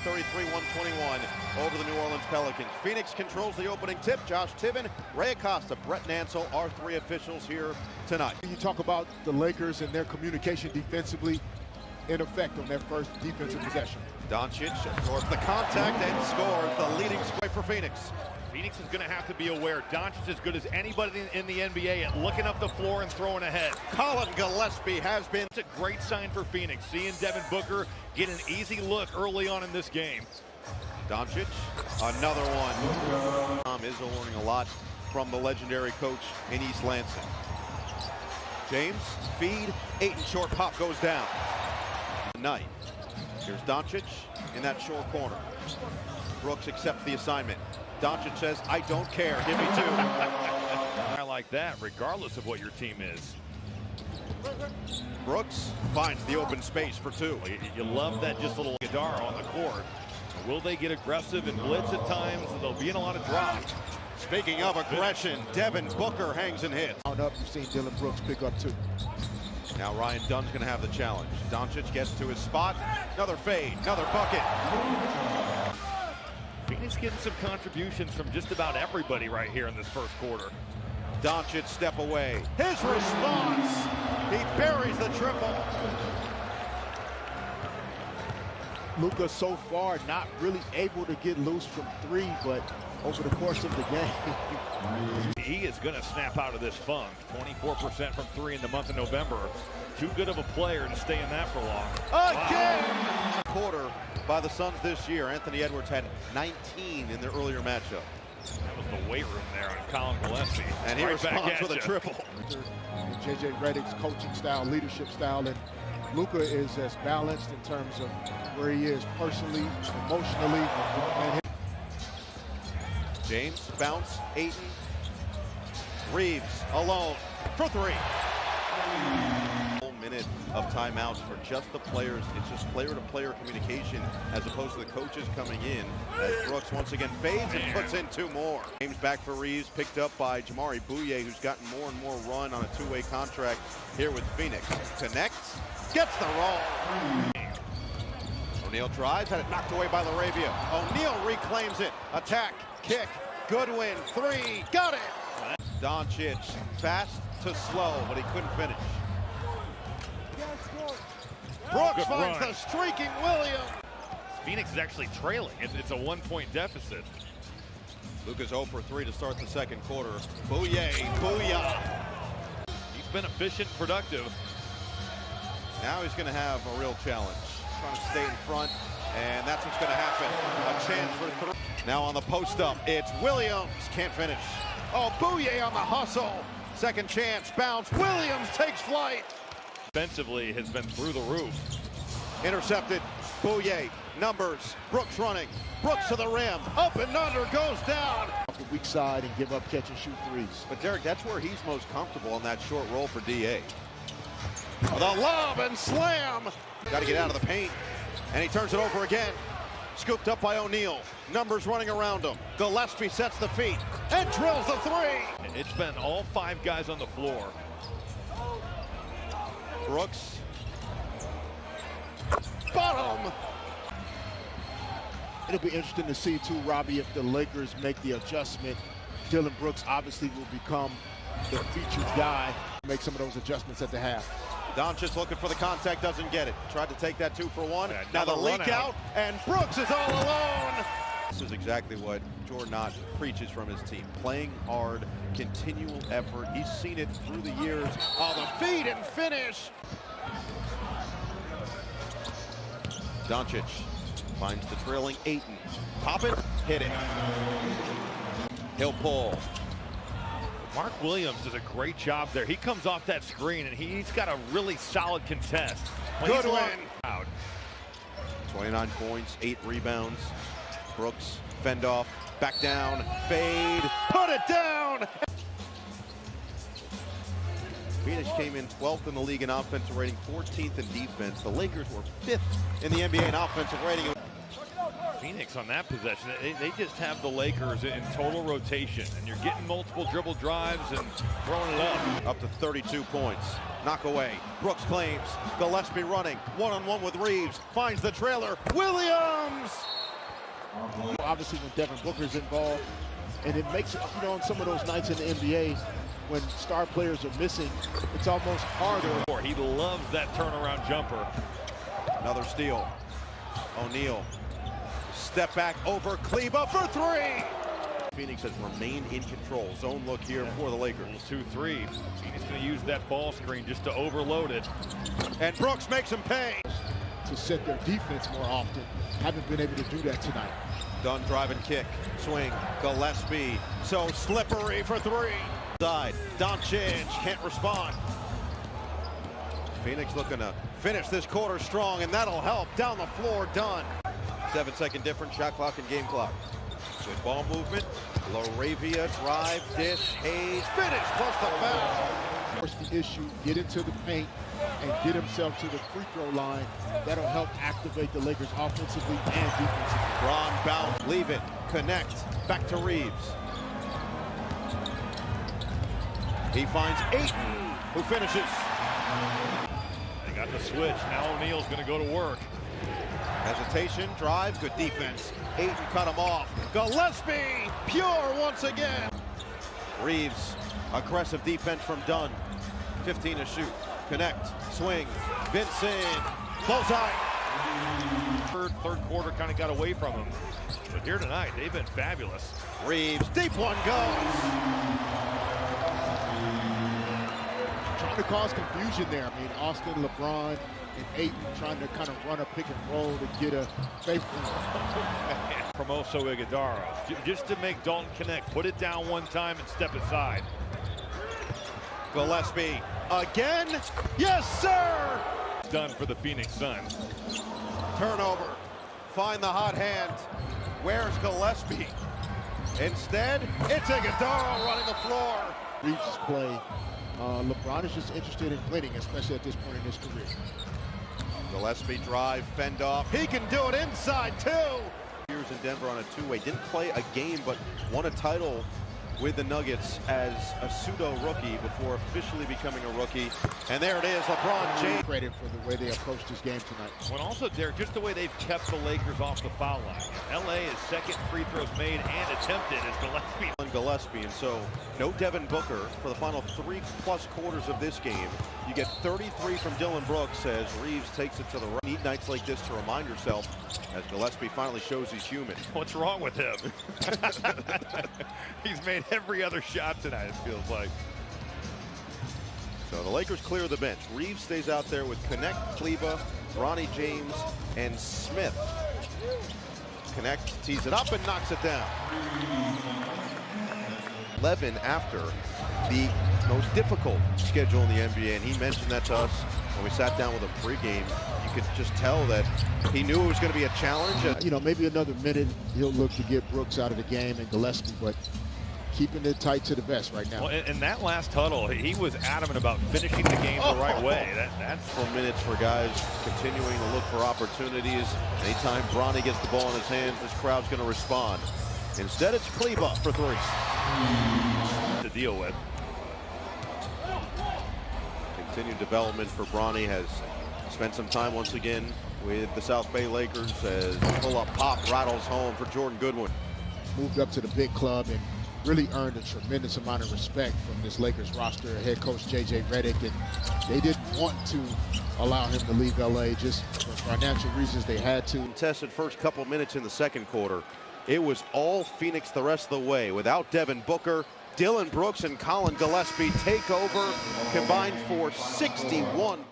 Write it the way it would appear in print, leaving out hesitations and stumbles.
133-121 over the New Orleans Pelicans. Phoenix controls the opening tip. Josh Tiven, Ray Acosta, Brett Nansel are three officials here tonight. You talk about the Lakers and their communication defensively in effect on their first defensive possession. Doncic absorbs the contact and scores the leading score for Phoenix. Phoenix is going to have to be aware. Doncic is as good as anybody in the NBA at looking up the floor and throwing ahead. Colin Gillespie has been. It's a great sign for Phoenix, seeing Devin Booker get an easy look early on in this game. Doncic, another one. Tom is learning a lot from the legendary coach in East Lansing. James, feed, Ayton short pop goes down. Night. Here's Doncic in that short corner. Brooks accepts the assignment. Doncic says, I don't care, give me two. I like that, regardless of what your team is. Brooks finds the open space for two. You love that just little Gadar on the court. Will they get aggressive and blitz at times? They'll be in a lot of drops. Speaking of aggression, Devin Booker hangs and hits. Out up, you've seen Dillon Brooks pick up two. Now Ryan Dunn's going to have the challenge. Doncic gets to his spot. Another fade, another bucket. Phoenix getting some contributions from just about everybody right here in this first quarter. Doncic step away. His response, he buries the triple. Luka so far not really able to get loose from three, but over the course of the game. He is going to snap out of this funk. 24% from three in the month of November. Too good of a player to stay in that for long. Again! Wow. Quarter by the Suns this year. Anthony Edwards had 19 in their earlier matchup. That was the weight room there on Colin Gillespie. And he responds with a triple. J.J. Redick's coaching style, leadership style, and Luka is as balanced in terms of where he is personally, emotionally, and James, bounce, Ayton. Reeves alone for three. Whole minute of timeouts for just the players. It's just player-to-player communication as opposed to the coaches coming in. As Brooks once again fades and puts in two more. James back for Reeves, picked up by Jamaree Bouyea, who's gotten more and more run on a two-way contract here with Phoenix. Connects, gets the roll. O'Neal drives, had it knocked away by LaRavia. O'Neal reclaims it. Attack, kick, Goodwin, three, got it! Doncic, fast to slow, but he couldn't finish. Brooks finds the streaking Williams. Phoenix is actually trailing. It's a one-point deficit. Luka's 0 for 3 to start the second quarter. Bouyea, booyah! He's been efficient, productive. Now he's going to have a real challenge. Trying to stay in front, and that's what's going to happen. A chance for three. Now on the post-up, it's Williams. Can't finish. Oh, Bouyea on the hustle. Second chance, bounce. Williams takes flight. Defensively has been through the roof. Intercepted. Bouyea, numbers. Brooks running. Brooks to the rim. Up and under, goes down. off the weak side and give up catch and shoot threes. But Derek, that's where he's most comfortable on that short roll for DA. The lob and slam. Got to get out of the paint. And he turns it over again. Scooped up by O'Neal. Numbers running around him. Gillespie sets the feet and drills the three. It's been all five guys on the floor. Brooks. Bottom. It'll be interesting to see, too, Robbie, if the Lakers make the adjustment. Dillon Brooks obviously will become the featured guy. Make some of those adjustments at the half. Doncic looking for the contact, doesn't get it. Tried to take that 2 for 1. Yeah, now the leak out. out, and Brooks is all alone. This is exactly what Jordan Ott preaches from his team. Playing hard, continual effort. He's seen it through the years. Oh, the feed and finish. Doncic finds the trailing Ayton. Pop it, hit it. He'll pull. Mark Williams does a great job there. He comes off that screen, and he's got a really solid contest. Good win. 29 points, 8 rebounds. Brooks, fend off, back down, fade, put it down! Phoenix came in 12th in the league in offensive rating, 14th in defense. The Lakers were 5th in the NBA in offensive rating. Phoenix on that possession, they just have the Lakers in total rotation, and you're getting multiple dribble drives and throwing it up. Up to 32 points. Knock away. Brooks claims. Gillespie running. One-on-one with Reeves. Finds the trailer. Williams! Obviously, when Devin Booker's involved, and it makes it, you know, on some of those nights in the NBA, when star players are missing, it's almost harder. He loves that turnaround jumper. Another steal. O'Neal. Step back over Kleber for three. Phoenix has remained in control. Zone look here for the Lakers. 2-3. Phoenix going to use that ball screen just to overload it. And Brooks makes him pay. To set their defense more often. Haven't been able to do that tonight. Dunn driving kick. Swing. Gillespie. So slippery for three. Side. Doncic can't respond. Phoenix looking to finish this quarter strong, and that'll help. Down the floor, Dunn. 7-second difference, shot clock and game clock. Good ball movement. Laravia, drive, dish, Hayes, finish, plus the foul. Force the issue, get into the paint, and get himself to the free throw line. That'll help activate the Lakers offensively and defensively. Bron bounce, leave it, connect, back to Reeves. He finds Ayton, who finishes. They got the switch. Now O'Neal's going to go to work. Hesitation, drive, good defense. Ayton cut him off. Gillespie, pure once again. Reeves, aggressive defense from Dunn. 15 to shoot. Connect, swing, Vincent, bullseye. Third quarter kind of got away from him. But here tonight, they've been fabulous. Reeves, deep one goes. Trying to cause confusion there. I mean, Austin, LeBron, and Ayton trying to kind of run a pick and roll to get a favorable. Hermoso Iguodala, just to make Dalton connect, put it down one time and step aside. Gillespie again. Yes, sir. Done for the Phoenix Suns. Turnover. Find the hot hand. Where's Gillespie? Instead, it's Iguodala running the floor. Reeves' play. LeBron is just interested in winning, especially at this point in his career. Gillespie drive, fend off. He can do it inside too. Years in Denver on a two-way. Didn't play a game, but won a title with the Nuggets as a pseudo rookie before officially becoming a rookie. And there it is, LeBron James. Credit for the way they approached this game tonight. Well, also, Derek, just the way they've kept the Lakers off the foul line. LA is second free throws made and attempted as Gillespie. And so no Devin Booker for the final 3+ quarters of this game. You get 33 from Dillon Brooks as Reeves takes it to the right. Need nights like this to remind yourself as Gillespie finally shows he's human. What's wrong with him? He's made every other shot tonight, it feels like. So the Lakers clear the bench. Reeves stays out there with Connect, Kleber, Bronny James, and Smith. Connect tees it up and knocks it down. 11 after the most difficult schedule in the NBA, and he mentioned that to us when we sat down with him pregame. You could just tell that he knew it was going to be a challenge. You know, maybe another minute he'll look to get Brooks out of the game and Gillespie, but keeping it tight to the vest right now. Well, in that last huddle, he was adamant about finishing the game the right way. That's 4 minutes for guys continuing to look for opportunities. Anytime Bronny gets the ball in his hands, this crowd's going to respond. Instead, it's Kleber for three. to deal with. Continued development for Bronny. Has spent some time once again with the South Bay Lakers as pull-up pop rattles home for Jordan Goodwin. Moved up to the big club and really earned a tremendous amount of respect from this Lakers roster. Head coach JJ Redick, and they didn't want to allow him to leave LA just for financial reasons. They had to. Contested first couple minutes in the second quarter. It was all Phoenix the rest of the way. Without Devin Booker, Dillon Brooks and Colin Gillespie take over, combined for 61